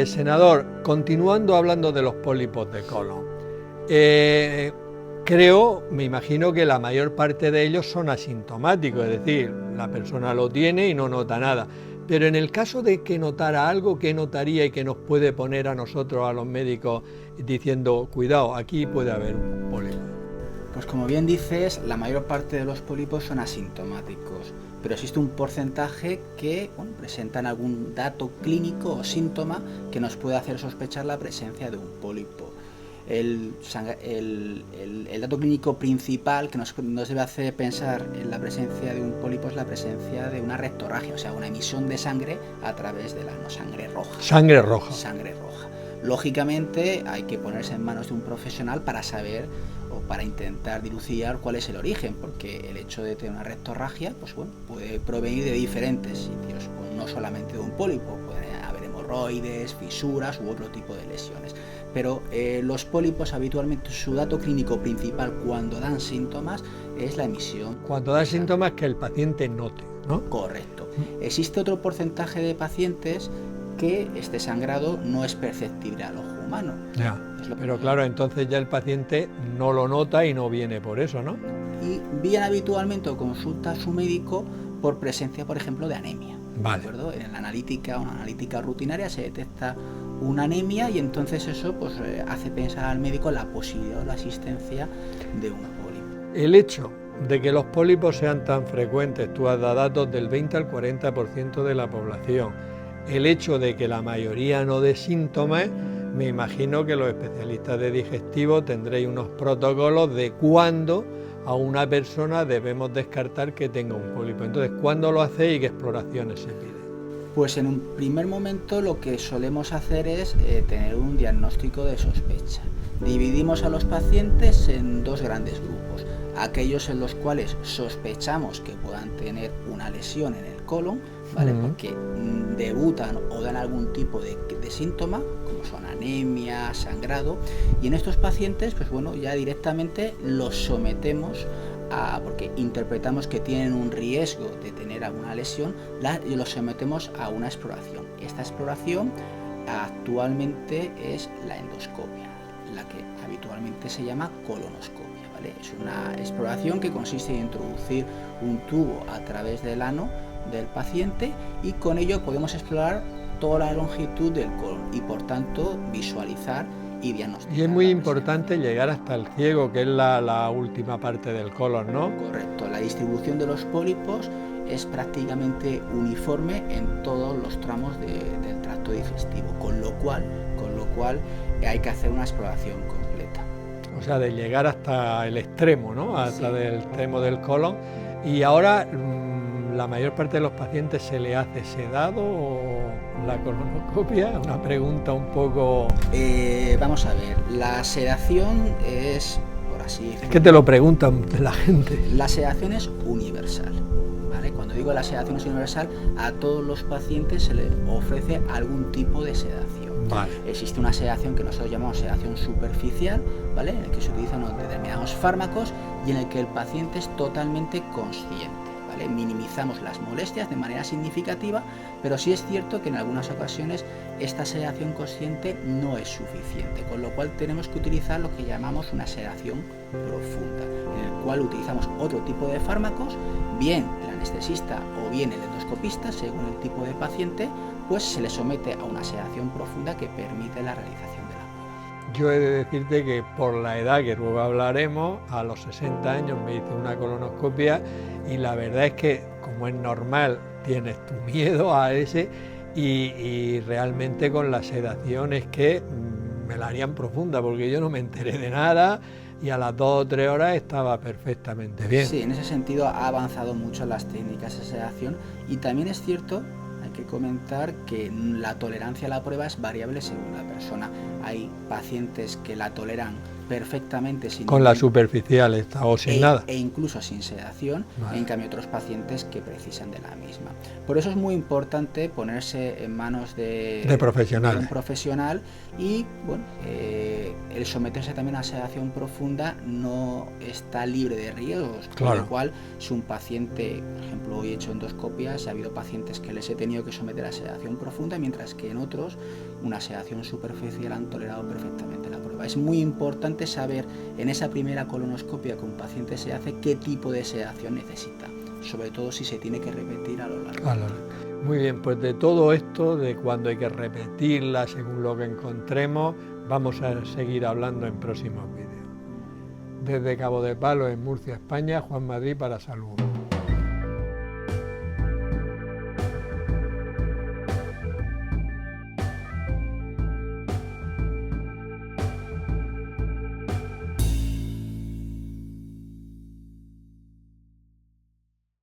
Senador, continuando hablando de los pólipos de colon, me imagino que la mayor parte de ellos son asintomáticos, es decir, la persona lo tiene y no nota nada. Pero en el caso de que notara algo, ¿qué notaría y que nos puede poner a nosotros, a los médicos, diciendo, cuidado, aquí puede haber un pólipo? Pues como bien dices, la mayor parte de los pólipos son asintomáticos, pero existe un porcentaje que presentan algún dato clínico o síntoma que nos puede hacer sospechar la presencia de un pólipo. El dato clínico principal que nos debe hacer pensar en la presencia de un pólipo es la presencia de una rectorragia, o sea, una emisión de sangre a través del ano, sangre roja. Sangre roja. Sangre roja. Lógicamente hay que ponerse en manos de un profesional para saber o para intentar dilucidar cuál es el origen, porque el hecho de tener una rectorragia puede provenir de diferentes sitios, no solamente de un pólipo, pueden haber hemorroides, fisuras u otro tipo de lesiones. Pero los pólipos habitualmente su dato clínico principal cuando dan síntomas es la emisión. Cuando dan síntomas que el paciente note, ¿no? Correcto. Existe otro porcentaje de pacientes que este sangrado no es perceptible al ojo humano. Ya. Pero claro, entonces ya el paciente no lo nota y no viene por eso, ¿no? Y bien habitualmente consulta a su médico por presencia, por ejemplo, de anemia. Vale. ¿De acuerdo? En la una analítica rutinaria se detecta una anemia y entonces eso hace pensar al médico la posibilidad o la existencia de un pólipo. El hecho de que los pólipos sean tan frecuentes, tú has dado datos del 20 al 40% de la población, el hecho de que la mayoría no dé síntomas, me imagino que los especialistas de digestivo tendréis unos protocolos de cuándo a una persona debemos descartar que tenga un pólipo. Entonces, ¿cuándo lo hacéis y qué exploraciones se piden? Pues en un primer momento lo que solemos hacer es tener un diagnóstico de sospecha. Dividimos a los pacientes en dos grandes grupos. Aquellos en los cuales sospechamos que puedan tener una lesión en el colon, ¿vale? Porque debutan o dan algún tipo de síntoma, como son anemia, sangrado, y en estos pacientes, ya directamente los sometemos porque interpretamos que tienen un riesgo de tener alguna lesión, y los sometemos a una exploración. Esta exploración actualmente es la endoscopia, la que habitualmente se llama colonoscopia. Es una exploración que consiste en introducir un tubo a través del ano del paciente y con ello podemos explorar toda la longitud del colon y por tanto visualizar y diagnosticar. Y es muy importante llegar hasta el ciego, que es la última parte del colon, ¿no? Correcto, la distribución de los pólipos es prácticamente uniforme en todos los tramos del tracto digestivo, con lo cual hay que hacer una exploración completa. O sea, de llegar hasta el extremo, ¿no? Hasta el extremo del colon. Y ahora, la mayor parte de los pacientes se le hace sedado o la colonoscopia. Una pregunta un poco... Vamos a ver, la sedación es, por así decirlo... Es que te lo preguntan la gente. La sedación es universal, ¿vale? Cuando digo la sedación es universal, a todos los pacientes se les ofrece algún tipo de sedación. Vale. Existe una sedación que nosotros llamamos sedación superficial, ¿vale? En el que se utilizan determinados fármacos y en el que el paciente es totalmente consciente, ¿vale? Minimizamos las molestias de manera significativa, pero sí es cierto que en algunas ocasiones esta sedación consciente no es suficiente, con lo cual tenemos que utilizar lo que llamamos una sedación profunda, en el cual utilizamos otro tipo de fármacos, bien el anestesista o bien el endoscopista, según el tipo de paciente, pues se le somete a una sedación profunda que permite la realización de la prueba. Yo he de decirte que por la edad, que luego hablaremos, a los 60 años me hice una colonoscopia y la verdad es que, como es normal, tienes tu miedo a ese y realmente con la sedación es que me la harían profunda porque yo no me enteré de nada y a las 2 o 3 horas estaba perfectamente bien. Sí, en ese sentido ha avanzado mucho las técnicas de sedación y también es cierto, hay que comentar que la tolerancia a la prueba es variable según la persona. Hay pacientes que la toleran perfectamente con la superficial o sin nada e incluso sin sedación, vale. En cambio otros pacientes que precisan de la misma. Por eso es muy importante ponerse en manos de un profesional y el someterse también a sedación profunda no está libre de riesgos, claro. Con lo cual si un paciente, por ejemplo, hoy he hecho endoscopias, ha habido pacientes que les he tenido que someter a sedación profunda, mientras que en otros una sedación superficial han tolerado perfectamente la prueba. Es muy importante saber en esa primera colonoscopia que un paciente se hace qué tipo de sedación necesita, sobre todo si se tiene que repetir a lo largo. Muy bien, pues de todo esto, de cuándo hay que repetirla según lo que encontremos, vamos a seguir hablando en próximos vídeos. Desde Cabo de Palos, en Murcia, España, Juan Madrid para Salud.